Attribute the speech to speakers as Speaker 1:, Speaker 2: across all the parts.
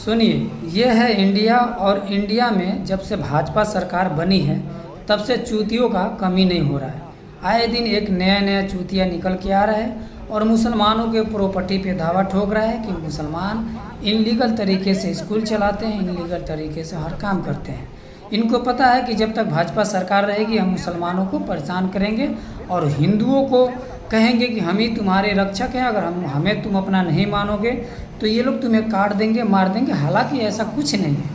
Speaker 1: सुनिए, ये है इंडिया और इंडिया में जब से भाजपा सरकार बनी है तब से चूतियों का कमी नहीं हो रहा है। आए दिन एक नया नया चूतिया निकल के आ रहा है और मुसलमानों के प्रॉपर्टी पे दावा ठोक रहा है कि मुसलमान इनलीगल तरीके से स्कूल चलाते हैं, इनलीगल तरीके से हर काम करते हैं। इनको पता है कि जब तक भाजपा सरकार रहेगी हम मुसलमानों को परेशान करेंगे और हिंदुओं को कहेंगे कि हम ही तुम्हारे रक्षक हैं, अगर हमें तुम अपना नहीं मानोगे तो ये लोग तुम्हें काट देंगे, मार देंगे। हालांकि ऐसा कुछ नहीं है।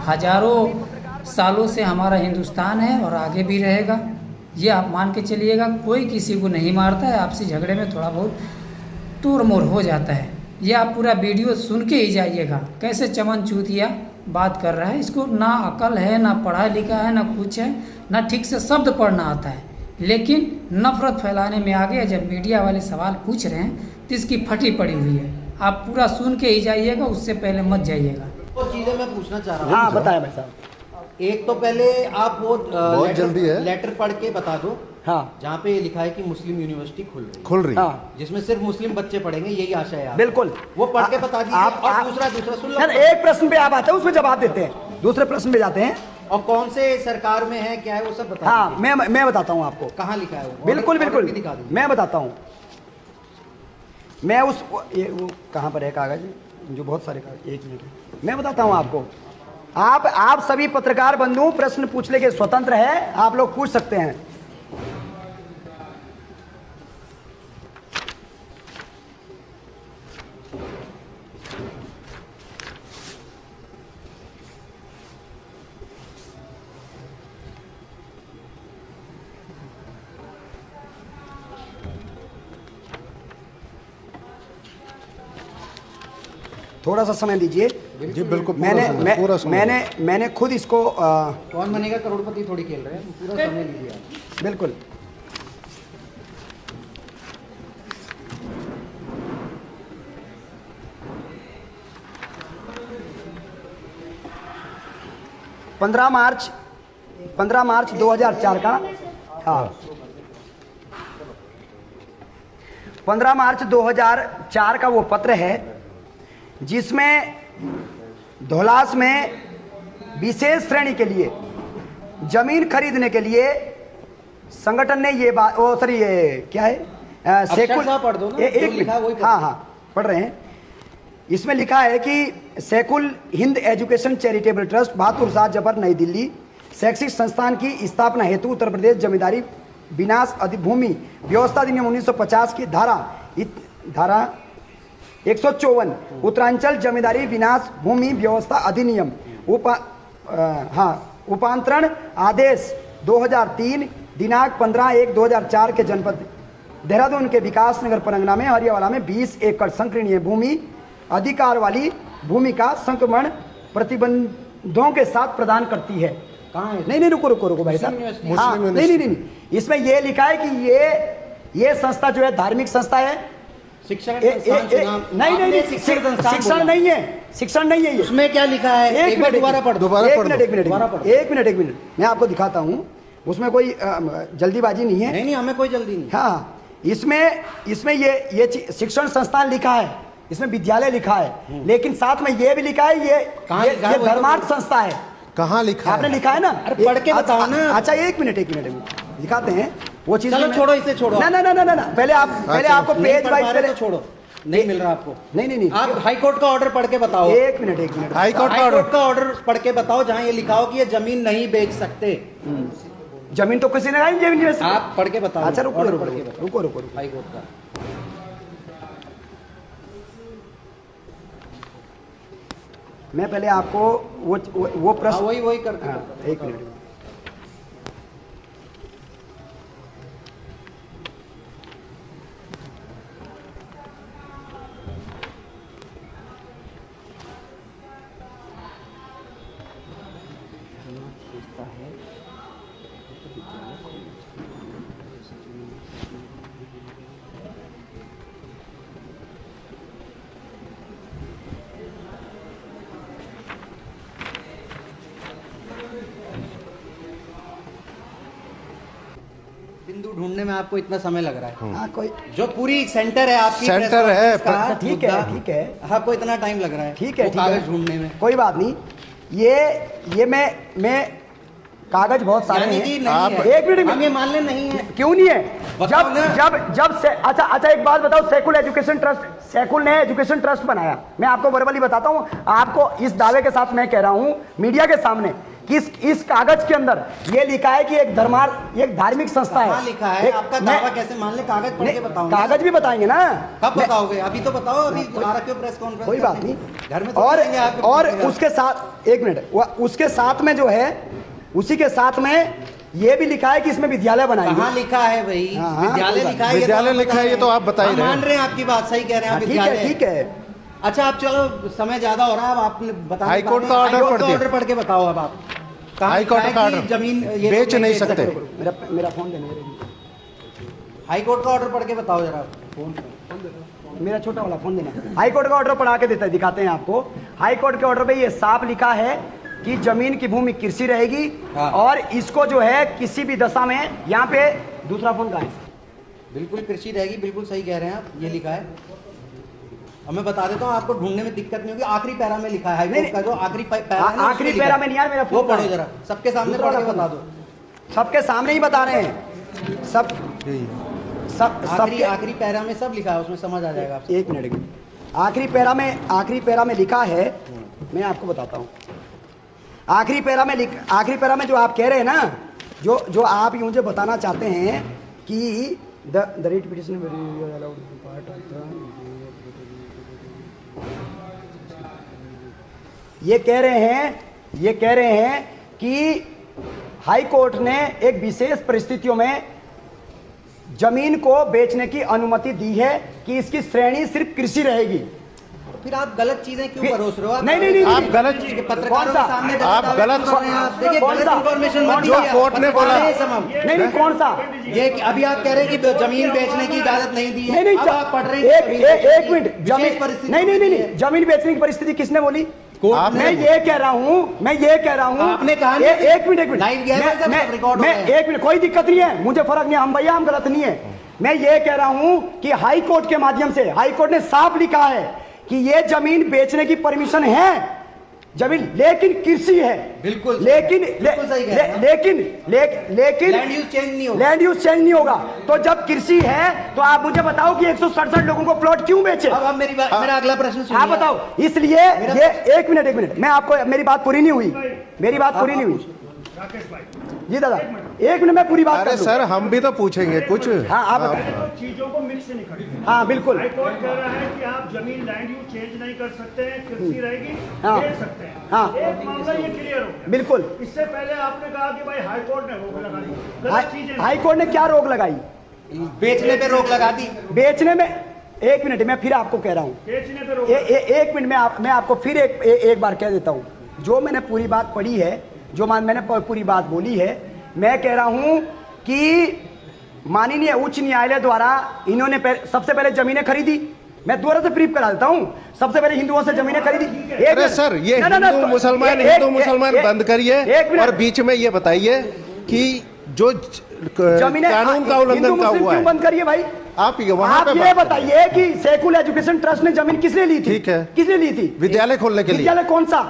Speaker 1: हजारों सालों से हमारा हिंदुस्तान है और आगे भी रहेगा, ये आप मान के चलिएगा। कोई किसी को नहीं मारता है, आपसी झगड़े में थोड़ा बहुत तोड़ मोड़ हो जाता है। ये आप पूरा वीडियो सुन के ही जाइएगा कैसे चमन चूतिया बात कर रहा है। इसको ना अकल है, ना पढ़ा लिखा है, ना कुछ है, ना ठीक से शब्द पढ़ना आता है, लेकिन नफरत फैलाने में आगे। जब मीडिया वाले सवाल पूछ रहे हैं तो इसकी फटी पड़ी हुई है। आप पूरा सुन के ही जाइएगा, उससे पहले मत जाइएगा।
Speaker 2: वो चीजें मैं पूछना चाह रहा हूँ।
Speaker 3: हाँ बताया भाई साहब।
Speaker 2: एक तो पहले आप वो लेटर पढ़ के बता दो।
Speaker 3: हाँ,
Speaker 2: जहाँ पे लिखा है कि मुस्लिम यूनिवर्सिटी खुल रही है,
Speaker 3: हाँ,
Speaker 2: जिसमें सिर्फ मुस्लिम बच्चे पढ़ेंगे, यही आशा है।
Speaker 3: बिल्कुल,
Speaker 2: वो पढ़ के बता दीजिए। और दूसरा सुन लो,
Speaker 3: एक प्रश्न पे आप आते हैं उसमें जवाब देते हैं, दूसरे प्रश्न पे जाते हैं।
Speaker 2: और कौन से सरकार में है, क्या है, वो सब बता।
Speaker 3: हाँ, मैं बताता हूँ आपको
Speaker 2: कहाँ लिखा है वो।
Speaker 3: बिल्कुल बिल्कुल
Speaker 2: दिखा दीजिए।
Speaker 3: मैं बताता हूँ। मैं उस वो कहाँ पर है कागज, जो बहुत सारे कागज, एक मिनट मैं बताता हूँ आपको। आप सभी पत्रकार बंधु प्रश्न पूछने के स्वतंत्र है, आप लोग पूछ सकते हैं। थोड़ा सा समय दीजिए
Speaker 4: जी बिल्कुल।
Speaker 3: मैंने खुद इसको
Speaker 2: कौन बनेगा करोड़पति थोड़ी खेल रहे हैं, पूरा समय लीजिए आप।
Speaker 3: बिल्कुल। पंद्रह मार्च 2004 का, हाँ 15 मार्च 2004 का वो पत्र है जिसमें धौलास में विशेष श्रेणी के लिए जमीन खरीदने के लिए संगठन ने ये बात, वो सॉरी ये क्या है, सेकुल
Speaker 2: पढ़ दो ना,
Speaker 3: एक
Speaker 2: लिखा वही
Speaker 3: हाँ हाँ पढ़ रहे हैं। इसमें लिखा है कि सेकुल Hind education charitable trust Bahadur Shah Zafar नई दिल्ली शैक्षिक संस्थान की स्थापना हेतु उत्तर प्रदेश जमींदारी विनाश अधिभूमि व्यवस्था अधिनियम 1950 की धारा 154 उत्तरांचल जमींदारी विनाश भूमि व्यवस्था अधिनियम उपांतरण आदेश 2003 दिनांक 15/1/2004 के जनपद देहरादून के विकास नगर परगना में हरियावाला में 20 एकड़ संकीर्णीय भूमि अधिकार वाली भूमि का संक्रमण प्रतिबंधों के साथ प्रदान करती है।
Speaker 2: कहाँ है?
Speaker 3: नहीं रुको भाई साहब। हाँ, नहीं, इसमें ये लिखा है कि ये संस्था जो है धार्मिक संस्था है,
Speaker 2: शिक्षण
Speaker 3: नहीं शिक्षण नहीं है, शिक्षण नहीं है।
Speaker 2: उसमें क्या लिखा है? एक मिनट दोबारा पढ़ दो।
Speaker 3: एक मिनट मैं आपको दिखाता हूँ। उसमें कोई जल्दीबाजी नहीं है।
Speaker 2: नहीं हमें कोई जल्दी नहीं।
Speaker 3: हाँ, इसमें ये शिक्षण संस्थान लिखा है, इसमें विद्यालय लिखा है, लेकिन साथ में ये भी लिखा है ये धर्मार्थ संस्था है।
Speaker 4: कहाँ लिखा है?
Speaker 3: आपने लिखा है ना?
Speaker 2: पढ़ के बताओ ना।
Speaker 3: अच्छा एक मिनट दिखाते हैं वो चीज।
Speaker 2: चलो छोड़ो, इसे छोड़ो।
Speaker 3: ना पहले आपको पेज वाइज पहले
Speaker 2: छोड़ो। नहीं मिल रहा आपको?
Speaker 3: नहीं
Speaker 2: आप हाई कोर्ट का ऑर्डर पढ़ के बताओ।
Speaker 3: एक मिनट
Speaker 4: हाई कोर्ट का
Speaker 2: ऑर्डर पढ़ के बताओ जहाँ ये लिखा हो कि ये जमीन नहीं बेच सकते।
Speaker 3: जमीन तो किसी ने जमीन
Speaker 2: आप पढ़ के बताओ।
Speaker 3: अच्छा रुको
Speaker 2: हाई कोर्ट का।
Speaker 3: मैं पहले आपको वो प्रश्न
Speaker 2: वही करते हैं।
Speaker 3: एक मिनट।
Speaker 2: बिंदु ढूंढने में आपको इतना समय लग रहा है,
Speaker 3: हाँ कोई
Speaker 2: जो पूरी सेंटर है आपकी
Speaker 4: सेंटर
Speaker 2: प्रेस
Speaker 4: है,
Speaker 2: ऑफिस का,
Speaker 3: ठीक है
Speaker 2: मुद्दा,
Speaker 3: ठीक है
Speaker 2: आपको इतना टाइम लग रहा है
Speaker 3: ठीक है
Speaker 2: वो
Speaker 3: ठीक है
Speaker 2: कागज ढूंढने में।
Speaker 3: कोई बात नहीं। ये मैं कागज बहुत सारे
Speaker 2: यानी कि
Speaker 3: हैं।
Speaker 2: नहीं है।
Speaker 3: एक मिनट
Speaker 2: हम ये मान लें नहीं है।
Speaker 3: क्यों नहीं है?
Speaker 2: बताओ ना।
Speaker 3: जब से अच्छा एक बात बताओ, सैकुल एजुकेशन ट्रस्ट, सैकुल ने एजुकेशन ट्रस्ट बनाया, मैं आपको वर्बली बताता हूं, आपको इस दावे के साथ मैं कह रहा हूं मीडिया के सामने कि इस कागज के अंदर ये लिखा है कि एक धार्मिक संस्था है।
Speaker 2: कहाँ लिखा है? आपका दावा कैसे मान ले? कागज पढ़ के बताओ ना।
Speaker 3: कागज भी बताएंगे ना।
Speaker 2: कब बताओगे? अभी तो बताओ, अभी आ रखे हो प्रेस कॉन्फ्रेंस।
Speaker 3: कोई बात नहीं,
Speaker 2: घर में तो करेंगे आपके
Speaker 3: और
Speaker 2: पूछेगा।
Speaker 3: उसके साथ एक मिनट, उसके साथ में जो है, उसी के साथ में ये भी लिखा है कि इसमें विद्यालय बनाएंगे।
Speaker 2: कहाँ लिखा है भाई?
Speaker 3: हाँ,
Speaker 2: विद्यालय लिखा है,
Speaker 4: विद्यालय लिखा है, ये तो आप बता ही
Speaker 2: हम
Speaker 4: रहे हैं।
Speaker 2: मान रहे हैं आपकी बात, सही कह रहे हैं आप,
Speaker 3: ठीक
Speaker 2: विद्यालय
Speaker 3: है ठीक है।
Speaker 2: अच्छा आप चलो, समय ज्यादा हो रहा है, अब आपने बता
Speaker 4: हाई कोर्ट का ऑर्डर पढ़ दिया।
Speaker 2: ऑर्डर पढ़ के बताओ अब आप। कहाँ
Speaker 4: हाई कोर्ट
Speaker 2: लिखा
Speaker 4: का
Speaker 2: है कि
Speaker 4: ऑर्डर
Speaker 2: जमीन ये
Speaker 4: बेच
Speaker 2: लोग
Speaker 4: नहीं सकते।
Speaker 3: मेरा फोन देना,
Speaker 2: हाई कोर्ट का ऑर्डर पढ़ के बताओ जरा।
Speaker 3: मेरा छोटा वाला फोन देना। हाई कोर्ट का ऑर्डर पढ़ा के देता है, दिखाते हैं आपको। हाई कोर्ट के ऑर्डर पे ये साफ लिखा है कि जमीन की भूमि कृषि रहेगी,
Speaker 2: हाँ।
Speaker 3: और इसको जो है किसी भी दशा में, यहाँ पे दूसरा फोन का है,
Speaker 2: बिल्कुल कृषि रहेगी, बिल्कुल सही कह रहे हैं आप, ये लिखा है। अब मैं बता देता हूँ, आपको ढूंढने में दिक्कत नहीं होगी। आखिरी पैरा में लिखा है, हाई कोर्ट का जो आखिरी पैरा है ना,
Speaker 3: आखिरी
Speaker 2: उसमें
Speaker 3: पैरा
Speaker 2: लिखा
Speaker 3: में नहीं यार, मेरा
Speaker 2: है। वो
Speaker 3: फोन
Speaker 2: पढ़ो
Speaker 3: है।
Speaker 2: जरा, सबके सामने
Speaker 3: दूसरा
Speaker 2: पढ़ के
Speaker 3: फोन।
Speaker 2: बता दो।
Speaker 3: सबके सामने ही बता रहे हैं, सब
Speaker 2: आखिरी पैरा में सब लिखा है, उसमें समझ आ जाएगा आपसे।
Speaker 3: एक मिनट, आखिरी पैरा में लिखा है, मैं आपको बताता हूँ। आखिरी पैरा में जो आप कह रहे हैं ना, जो आप मुझे बताना चाहते हैं कि द रेट पिटिशन ये कह रहे हैं कि हाई कोर्ट ने एक विशेष परिस्थितियों में जमीन को बेचने की अनुमति दी है कि इसकी श्रेणी सिर्फ कृषि रहेगी।
Speaker 2: फिर आप गलत चीजें क्यों परोस रहे हो?
Speaker 3: नहीं,
Speaker 4: आप गलत,
Speaker 2: पत्रकारों के सामने
Speaker 4: आप गलत,
Speaker 2: देखिए, गलत इंफॉर्मेशन मत दीजिए।
Speaker 4: कोर्ट ने बोला,
Speaker 3: नहीं कौन सा
Speaker 2: ये कि अभी आप कह रहे हैं कि जमीन बेचने की इजाजत नहीं दी है।
Speaker 3: नहीं
Speaker 2: अब आप पढ़ रहे हैं
Speaker 3: एक मिनट, जमीन नहीं, जमीन बेचने की परिस्थिति किसने बोली? मैं ये कह रहा हूँ
Speaker 2: आपने कहा
Speaker 3: एक मिनट
Speaker 2: रिकॉर्ड
Speaker 3: एक मिनट, कोई दिक्कत नहीं है, मुझे फर्क नहीं, हम भैया हम गलत नहीं है। मैं ये कह रहा हूँ कि हाई कोर्ट के माध्यम से, हाई कोर्ट ने साफ लिखा है कि ये जमीन बेचने की परमिशन है, जमीन लेकिन कृषि है।
Speaker 2: बिल्कुल
Speaker 3: लेकिन
Speaker 2: लैंड यूज चेंज नहीं होगा।
Speaker 3: तो जब कृषि है तो आप मुझे बताओ कि 167 लोगों को प्लॉट क्यों बेचे?
Speaker 2: अब मेरा अगला प्रश्न सुनिए।
Speaker 3: आप बताओ। इसलिए ये एक मिनट, मैं आपको, मेरी बात पूरी नहीं हुई, जी दादा, एक मिनट में पूरी बात
Speaker 4: अरे
Speaker 3: कर लूं।
Speaker 4: सर हम भी तो पूछेंगे कुछ।
Speaker 3: हाँ आप बताओ।
Speaker 5: चीजों को मिक्स नहीं करते।
Speaker 3: हाँ बिल्कुल,
Speaker 5: हाई कोर्ट कह रहा है कि आप जमीन लैंड यूज चेंज नहीं कर सकते हैं, कृषि रहेगी,
Speaker 3: हाँ।
Speaker 5: बेच सकते हैं।
Speaker 3: हाँ।
Speaker 5: एक मामला ये क्लियर हो गया।
Speaker 3: बिल्कुल।
Speaker 5: इससे पहले आपने कहा कि भाई हाई कोर्ट ने रोक लगा दी, गलत चीजें।
Speaker 3: हाई कोर्ट ने क्या रोक लगाई?
Speaker 2: बेचने पे रोक लगा दी।
Speaker 3: बेचने में, एक मिनट मैं फिर आपको कह रहा हूँ,
Speaker 5: बेचने पे रोक
Speaker 3: एक मिनट में मैं आपको फिर एक बार कह देता हूँ। जो मैंने पूरी बात पढ़ी है, जो मैंने पूरी बात बोली है, मैं कह रहा हूं कि माननीय उच्च न्यायालय द्वारा इन्होंने सबसे पहले जमीनें खरीदी। मैं दोबारा से ब्रीफ करा देता हूं, सबसे पहले हिंदुओं से जमीनें खरीदी।
Speaker 4: अरे सर ये हिंदू मुसलमान बंद करिए, और बीच में ये बताइए कि जो
Speaker 3: जमीनें
Speaker 4: कानून का उल्लंघन का हुआ है,
Speaker 3: बंद करिए भाई।
Speaker 4: आप ये
Speaker 3: बताइए कि सैकुल एजुकेशन ट्रस्ट ने जमीन किसने ली थी?
Speaker 4: ठीक है,
Speaker 3: किसने ली थी?
Speaker 4: विद्यालय खोलने के लिए।
Speaker 3: विद्यालय कौन सा?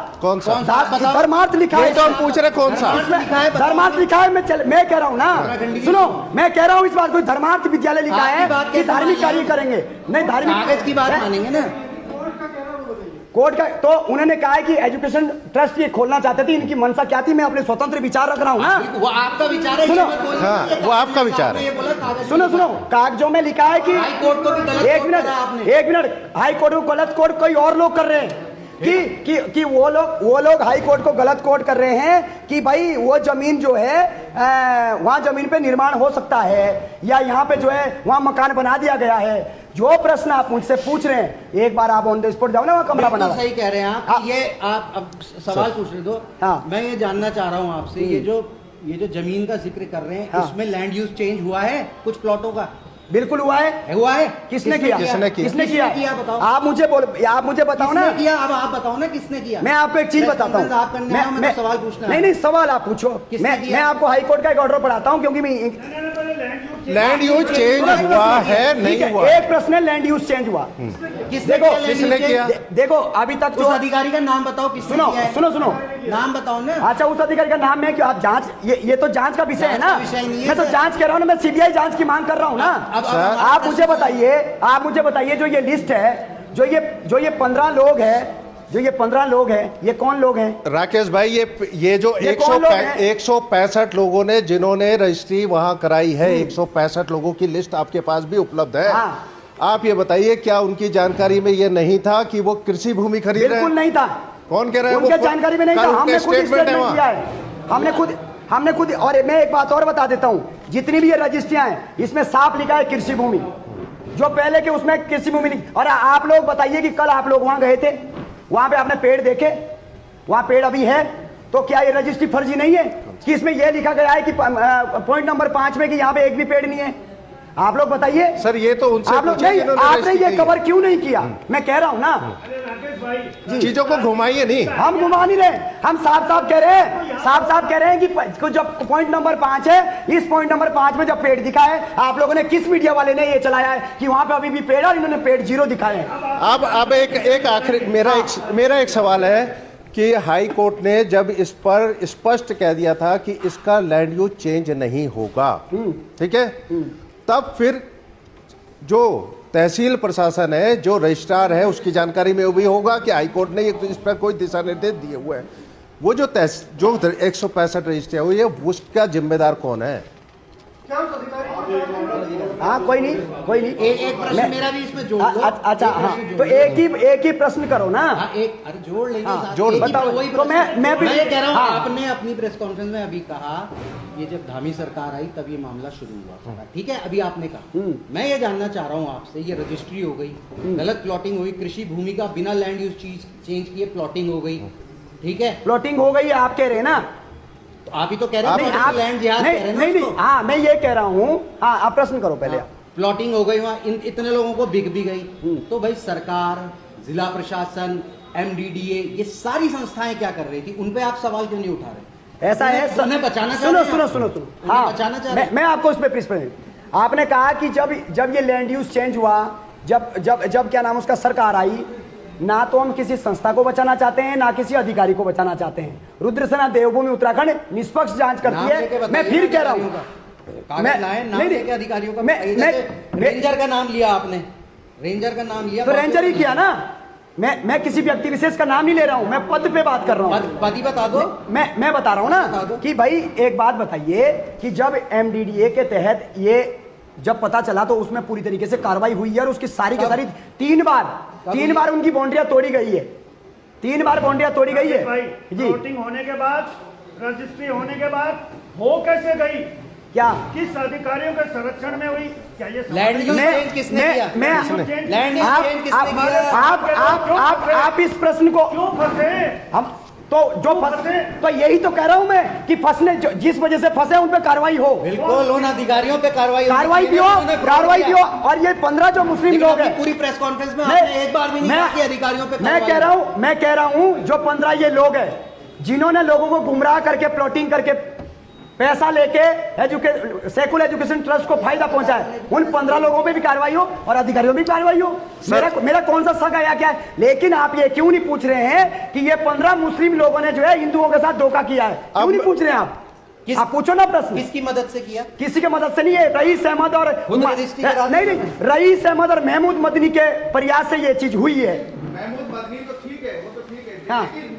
Speaker 3: धर्मार्थ लिखा है।
Speaker 4: तो हम पूछ रहे कौन सा
Speaker 3: धर्मार्थ लिखा है। मैं कह रहा हूँ ना, सुनो, मैं कह रहा हूँ इस बात, कोई धर्मार्थ विद्यालय लिखा है कि धार्मिक कार्य करेंगे? नहीं, धार्मिक
Speaker 2: की बात मानेंगे ना।
Speaker 3: कोर्ट का तो उन्होंने कहा है कि एजुकेशन ट्रस्ट ये खोलना चाहते थे, इनकी मंशा क्या थी? मैं अपने स्वतंत्र विचार रख रहा हूँ ना।
Speaker 2: वो आपका विचार है।
Speaker 3: सुनो,
Speaker 4: हाँ, वो आपका विचार है।
Speaker 3: सुनो, कागजों में लिखा है कि
Speaker 2: हाई कोर्ट को भी गलत
Speaker 3: एक मिनट, हाई कोर्ट को गलत कोर्ट कोई और लोग कर रहे हैं कि वो लोग हाई कोर्ट को गलत कोर्ट कर रहे हैं कि भाई वो जमीन जो है वहां जमीन पे निर्माण हो सकता है, या यहाँ पे जो है वहां मकान बना दिया गया है। जो प्रश्न आप मुझसे पूछ रहे हैं, एक बार आप ऑन द स्पॉट जाओ ना, वहाँ कमरा बना।
Speaker 2: सही कह रहे हैं आप। ये आप अब सवाल पूछ रहे दो।
Speaker 3: हाँ।
Speaker 2: मैं ये जानना चाह रहा हूँ आपसे, ये जो जमीन का जिक्र कर रहे हैं,
Speaker 3: हाँ।
Speaker 2: इसमें लैंड यूज चेंज हुआ है कुछ प्लॉटों का?
Speaker 3: बिल्कुल हुआ है। किसने किया?
Speaker 2: बताओ।
Speaker 3: आप मुझे बताओ ना।
Speaker 2: किया? अब आप बताओ ना किसने किया।
Speaker 3: मैं आपको एक चीज बताता हूँ।
Speaker 2: मैं सवाल पूछना।
Speaker 3: नहीं, सवाल आप पूछो। मैं आपको हाई कोर्ट का एक ऑर्डर पढ़ाता हूँ, क्योंकि मैं
Speaker 4: लैंड यूज चेंज हुआ है नहीं हुआ?
Speaker 3: एक प्रश्न है, लैंड यूज चेंज हुआ।
Speaker 2: किसने
Speaker 3: देखो,
Speaker 2: किया land
Speaker 4: किसने
Speaker 2: use
Speaker 4: किया?
Speaker 2: change?
Speaker 3: देखो अभी तक
Speaker 2: उस अधिकारी का नाम बताओ, किसने
Speaker 3: सुनो
Speaker 2: किया है?
Speaker 3: सुनो सुनो,
Speaker 2: नाम बताओ ना।
Speaker 3: अच्छा उस अधिकारी का नाम है कि आप जांच, ये तो जांच का विषय है ना।
Speaker 2: जांच का विषय नहीं है
Speaker 3: मैं तो
Speaker 2: सर।
Speaker 3: जांच कर रहा हूँ ना, मैं सीबीआई जांच की मांग कर रहा हूँ ना। आप मुझे बताइए जो ये लिस्ट है, जो ये 15 लोग हैं, ये कौन लोग हैं?
Speaker 4: राकेश भाई, ये जो
Speaker 3: ये कौन लोग हैं?
Speaker 4: 165 लोगों ने जिन्होंने रजिस्ट्री वहां कराई है, 165 लोगों की लिस्ट आपके पास भी उपलब्ध है।
Speaker 3: हाँ।
Speaker 4: आप ये बताइए, क्या उनकी जानकारी में ये नहीं था कि वो कृषि भूमि खरीद रहे
Speaker 3: बिल्कुल
Speaker 4: हैं?
Speaker 3: नहीं था।
Speaker 4: कौन कह रहा है?
Speaker 3: उनके जानकारी में नहीं था।
Speaker 4: कल
Speaker 3: हमने खुद
Speaker 4: स्टेटमेंट है
Speaker 3: स्टेटमेंट दिया है, हमने खुद। और मैं एक बात और बता देता हूँ, जितनी भी ये रजिस्ट्रियां हैं इसमें साफ लिखा है कृषि भूमि, जो पहले के उसमें कृषि भूमि नहीं। और आप लोग बताइए कि कल आप लोग वहां गए थे, वहां पे आपने पेड़ देखे, वहां पेड़ अभी है, तो क्या ये रजिस्ट्री फर्जी नहीं है कि इसमें यह लिखा गया है कि पॉइंट नंबर 5 में कि यहाँ पे एक भी पेड़ नहीं है? आप लोग बताइए
Speaker 4: सर, ये तो उनसे
Speaker 3: आप लोग
Speaker 4: पूछे
Speaker 3: नहीं,
Speaker 4: जिन्होंने
Speaker 3: आपने
Speaker 4: रजिस्ट्री
Speaker 3: ये
Speaker 4: की।
Speaker 3: कवर क्यों नहीं किया? मैं कह रहा हूं ना,
Speaker 5: अरे राकेश भाई,
Speaker 4: चीजों को घुमाइए नहीं।
Speaker 3: हम घुमा नहीं रहे, हम साफ साफ कह रहे हैं कि जब पॉइंट नंबर 5 है, इस पॉइंट नंबर 5 में जब पेड़ दिखा है, आप लोगों ने किस मीडिया वाले ने ये चलाया है कि वहां पे अभी भी पेड़ और इन्होंने पेड़ 0 दिखाए हैं?
Speaker 4: अब एक आखिरी मेरा एक सवाल है कि हाई कोर्ट ने जब इस पर स्पष्ट कह दिया था कि इसका लैंड यूज चेंज नहीं होगा, ठीक है, तब फिर जो तहसील प्रशासन है, जो रजिस्ट्रार है, उसकी जानकारी में वो भी होगा कि हाई कोर्ट ने इस पर कोई दिशा निर्देश दिए हुए हैं। वो जो 165 रजिस्ट्री हुई है, उसका जिम्मेदार कौन है?
Speaker 3: हाँ कोई नहीं
Speaker 2: एक प्रश्न मेरा भी इसमें जोड़ लो।
Speaker 3: अच्छा हाँ, तो एक ही प्रश्न करो ना।
Speaker 2: हाँ, अरे जोड़ लेंगे
Speaker 3: हाँ,
Speaker 2: साथ।
Speaker 3: जोड़,
Speaker 2: एक ही
Speaker 3: बताओ।
Speaker 2: वही
Speaker 3: तो
Speaker 2: प्रश्न।
Speaker 3: मैं भी
Speaker 2: ये कह रहा हूँ,
Speaker 3: हाँ।
Speaker 2: आपने अपनी प्रेस कॉन्फ्रेंस में अभी कहा, ये जब धामी सरकार आई तब ये मामला शुरू हुआ था, ठीक है? अभी आपने कहा, मैं ये जानना चाह रहा हूँ आपसे, ये रजिस्ट्री हो गई, गलत प्लॉटिंग हुई, कृषि भूमि का बिना लैंड यूज चेंज किए प्लॉटिंग हो गई, ठीक है?
Speaker 3: प्लॉटिंग हो गई, आप कह रहे हैं ना?
Speaker 2: तो आप ही तो कह रहे हैं,
Speaker 3: नहीं, आप
Speaker 2: लैंड जिहाद कह रहे हैं ना
Speaker 3: नहीं,
Speaker 2: उसको।
Speaker 3: हाँ मैं ये कह रहा हूँ, हाँ आप प्रश्न करो पहले।
Speaker 2: प्लॉटिंग हो गई वहाँ, इतने लोगों को बिक भी गई, तो भाई सरकार, जिला प्रशासन, MDDA, ये सारी संस्थाएं क्या कर रही थी? उन पे आप सवाल क्यों नहीं उठा रहे?
Speaker 3: ऐसा है,
Speaker 2: उन्हें बचाना चाह रहे हैं?
Speaker 3: सुनो
Speaker 2: उन्हें बचाना चाह रहे हैं?
Speaker 3: मैं आपको उस पर प्रश्न, आपने कहा कि जब ये लैंड यूज चेंज हुआ, जब क्या नाम उसका सरकार आई, ना तो हम किसी संस्था को बचाना चाहते हैं, ना किसी अधिकारी को बचाना चाहते हैं। रुद्रसेना देवभूमि उत्तराखंड निष्पक्ष जांच करती है। मैं फिर कह रहा हूँ,
Speaker 2: कागज लाए, नाम लेके अधिकारियों का रेंजर का नाम लिया आपने, रेंजर का नाम लिया
Speaker 3: तो रेंजर ही किया ना। मैं किसी व्यक्ति विशेष का नाम नहीं ले रहा हूं, मैं पद पे बात कर रहा हूं।
Speaker 2: पद ही बता दो।
Speaker 3: मैं बता रहा हूं ना कि भाई एक बात बताइए कि जब MDDA के तहत ये जब पता चला तो उसमें पूरी तरीके से कार्रवाई हुई है और उसकी सारी की सारी 3 बार उनकी बाउंड्रियां तोड़ी गई है, 3 बार बाउंड्रियां तोड़ी गई है जी।
Speaker 5: वोटिंग होने के बाद, रजिस्ट्री होने के बाद हो कैसे गई?
Speaker 3: क्या
Speaker 5: किस अधिकारियों के संरक्षण में हुई? क्या ये
Speaker 2: लैंड यूज चेंज किसने किया? लैंड यूज चेंज किसने किया?
Speaker 3: आप इस प्रश्न को
Speaker 5: क्यों फंसे?
Speaker 3: हम जो फंसे, तो यही तो कह रहा हूं मैं कि फंसने जिस वजह से फंसे उन पे कार्रवाई हो,
Speaker 2: बिल्कुल उन अधिकारियों पे कार्रवाई
Speaker 3: भी हो। और ये 15 जो मुस्लिम लोग हैं,
Speaker 2: पूरी प्रेस कॉन्फ्रेंस में आपने एक बार भी नहीं कहा कि अधिकारियों पे
Speaker 3: मैं कह रहा हूं जो 15 ये लोग हैं जिन्होंने लोगों को गुमराह करके प्लॉटिंग करके पैसा लेके सेकुलर एजुकेशन ट्रस्ट को फायदा पहुंचाए, उन 15 लोगों पे भी कार्रवाई हो और अधिकारियों पे भी कार्रवाई हो। मेरा कौन सा शक आया क्या है? लेकिन आप ये क्यों नहीं पूछ रहे हैं कि ये 15 मुस्लिम लोगों ने जो है हिंदुओं के साथ धोखा किया है? क्यों नहीं पूछ रहे हैं आप? आप पूछो ना प्रश्न।
Speaker 2: किसकी मदद से किया?
Speaker 3: किसी की मदद से नहीं है, रईस अहमद और नहीं, रईस अहमद और महमूद मदनी के प्रयास से ये चीज हुई है।
Speaker 6: महमूद मदनी तो ठीक है, वो तो ठीक है,
Speaker 3: हाँ।
Speaker 6: लेकिन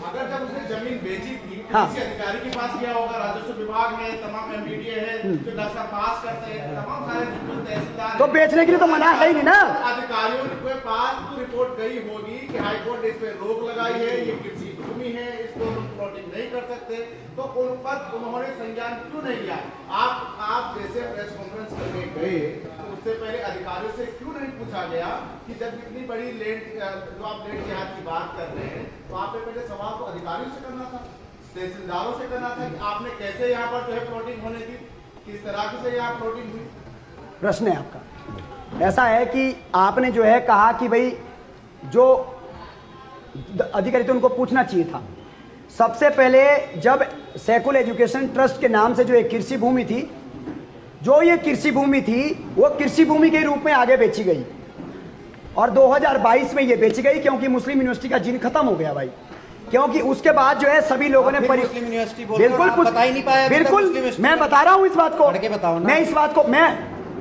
Speaker 6: अगर जब उसने जमीन बेची थी,
Speaker 3: हाँ।
Speaker 6: किसी अधिकारी के पास गया होगा, राजस्व विभाग है, तमाम MDDA है, जो नक्शा पास करते हैं, तमाम सारे जो तहसीलदार
Speaker 3: तो बेचने के लिए तो मना है ही नहीं ना।
Speaker 6: अधिकारियों के पास तो रिपोर्ट गई होगी कि हाईकोर्ट ने इस पे रोक लगाई है, ये कृषि भूमि है, इसको हम प्लॉटिंग नहीं कर सकते, तो उन पर उन्होंने संज्ञान क्यों नहीं लिया? आप जैसे प्रेस कॉन्फ्रेंस करने गए तो उससे पहले अधिकारियों से क्यों नहीं पूछा गया कि जब इतनी बड़ी लैंड जो आप लैंड जिहाद की बात कर रहे हैं, तो आपने पहले सवाल तो अधिकारियों से करना था, तहसीलदारों से करना था कि आपने कैसे यहाँ पर जो है प्लॉटिंग होने दी, किस तरह से यहाँ प्लॉटिंग हुई? प्रश्न
Speaker 3: है आपका ऐसा है कि आपने जो है कहा कि भाई जो अधिकारी तो उनको पूछना चाहिए था। सबसे पहले जब सेकुलर एजुकेशन ट्रस्ट के नाम से जो एक कृषि भूमि थी, जो ये कृषि भूमि थी वो कृषि भूमि के रूप में आगे बेची गई और 2022 में ये बेची गई क्योंकि मुस्लिम यूनिवर्सिटी का जिन खत्म हो गया भाई। क्योंकि उसके बाद जो है सभी लोगों ने
Speaker 2: मुस्लिम यूनिवर्सिटी बोल रहे हो,
Speaker 3: बिल्कुल
Speaker 2: आप बता ही नहीं पाए अभी तक
Speaker 3: बिल्कुल
Speaker 2: मुस्लिम यूनिवर्सिटी।
Speaker 3: मैं बता रहा हूँ इस बात को,
Speaker 2: पढ़ के बताओ ना।
Speaker 3: मैं इस बात को मैं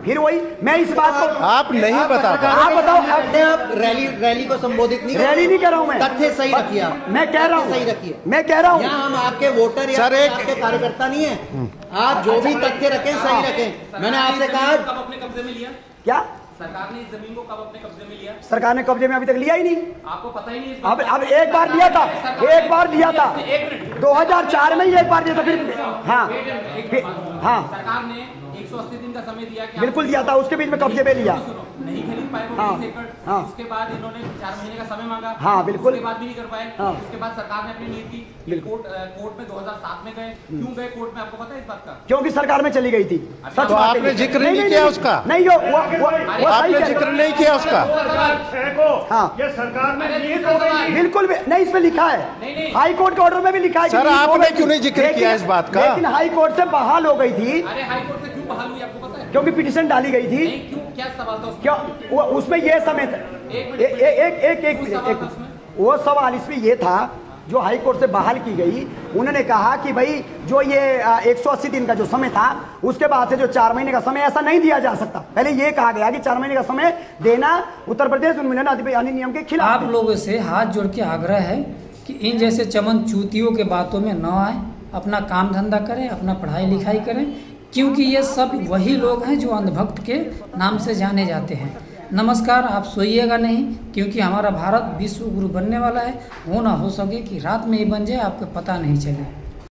Speaker 3: फिर वही मैं इस बात को
Speaker 4: आप नहीं बता पाए।
Speaker 3: आप बताओ।
Speaker 2: आप रैली को संबोधित नहीं
Speaker 3: रैली नहीं कर रहा हूँ मैं,
Speaker 2: तथ्य सही रखिए आप।
Speaker 3: मैं कह रहा
Speaker 2: तथ्य सही
Speaker 3: हूँ
Speaker 2: रखिए।
Speaker 3: मैं कह रहा हूँ
Speaker 2: यहाँ हम आपके वोटर या
Speaker 4: सर, एक-
Speaker 2: आपके कार्यकर्ता नहीं है। आप जो भी तथ्य रखें सही रखें। मैंने आपसे कहा
Speaker 7: कब अपने कब्जे में लिया?
Speaker 3: क्या
Speaker 7: सरकार ने इस जमीन को कब अपने कब्जे में लिया?
Speaker 3: सरकार ने कब्जे में अभी तक लिया ही नहीं।
Speaker 7: आपको पता ही नहीं?
Speaker 3: अब एक बार लिया था, एक बार लिया था 2004 में ही एक बार लिया था, फिर हाँ हाँ
Speaker 7: सरकार ने 180 दिन का समय दिया कि
Speaker 3: बिल्कुल दिया था, उसके बीच में कब्जे में लिया।
Speaker 7: सुनो, नहीं खरीद पाए वो
Speaker 3: हाँ,
Speaker 7: 20 एकड़।
Speaker 3: हाँ।
Speaker 7: उसके बाद इन्होंने 4 महीने का समय मांगा।
Speaker 3: हाँ, बिल्कुल।
Speaker 7: उसके बाद भी नहीं कर पाए।
Speaker 3: हाँ।
Speaker 7: उसके बाद सरकार ने अपनी नीति कोर्ट में 2007 में गए। क्यों गए कोर्ट में, आपको पता है इस बात का?
Speaker 3: क्योंकि सरकार में चली गई थी। सच
Speaker 4: तो
Speaker 3: बात है
Speaker 4: आपने
Speaker 3: ये।
Speaker 4: जिक्र नहीं किया उसका?
Speaker 3: नहीं वो सही
Speaker 4: आपने
Speaker 3: कह-
Speaker 4: जिक्र नहीं किया उसका?
Speaker 5: को
Speaker 3: हाँ।
Speaker 5: ये सरकार में
Speaker 7: अरे
Speaker 5: नीति
Speaker 7: नहीं,
Speaker 5: हो गई है।
Speaker 3: बिल्कुल भी नहीं, इसमें लिखा है
Speaker 7: नहीं।
Speaker 3: हाई कोर्ट के ऑर्डर में भी लिखा है कि
Speaker 4: सर,
Speaker 3: लीक हो
Speaker 4: आपने
Speaker 3: गई
Speaker 4: क्यों नहीं
Speaker 3: थी।
Speaker 4: जिक्र
Speaker 3: लेकिन-
Speaker 4: किया इस बात का?
Speaker 3: लेकिन हाई कोर्ट से बहाल हो गई थी
Speaker 7: अरे हाईकोर्ट से क्यों बहाल हुई आपको पता है?
Speaker 3: क्योंकि पिटीशन डाली गई थी।
Speaker 7: नहीं, क्यों, क्या सवाल था उसमें?
Speaker 3: क्यों उसमें ये समय था एक वो सवाल इसमें ये था जो हाई कोर्ट से बहाल की गई, उन्होंने कहा कि भाई जो ये 180 दिन का जो समय था उसके बाद से जो 4 महीने का समय ऐसा नहीं दिया जा सकता। पहले ये कहा गया कि 4 महीने का समय देना उत्तर प्रदेश उन्मूलन अधिनियम के खिलाफ
Speaker 1: आप लोगों से हाथ जोड़ के आग्रह है कि इन जैसे चमन चूतियों के बातों में न आए, अपना काम धंधा करें, अपना पढ़ाई लिखाई करें, क्योंकि ये सब वही लोग हैं जो अंधभक्त के नाम से जाने जाते हैं। नमस्कार, आप सोइएगा नहीं, क्योंकि हमारा भारत विश्व गुरु बनने वाला है। हो ना हो सके कि रात में ही बन जाए, आपको पता नहीं चले।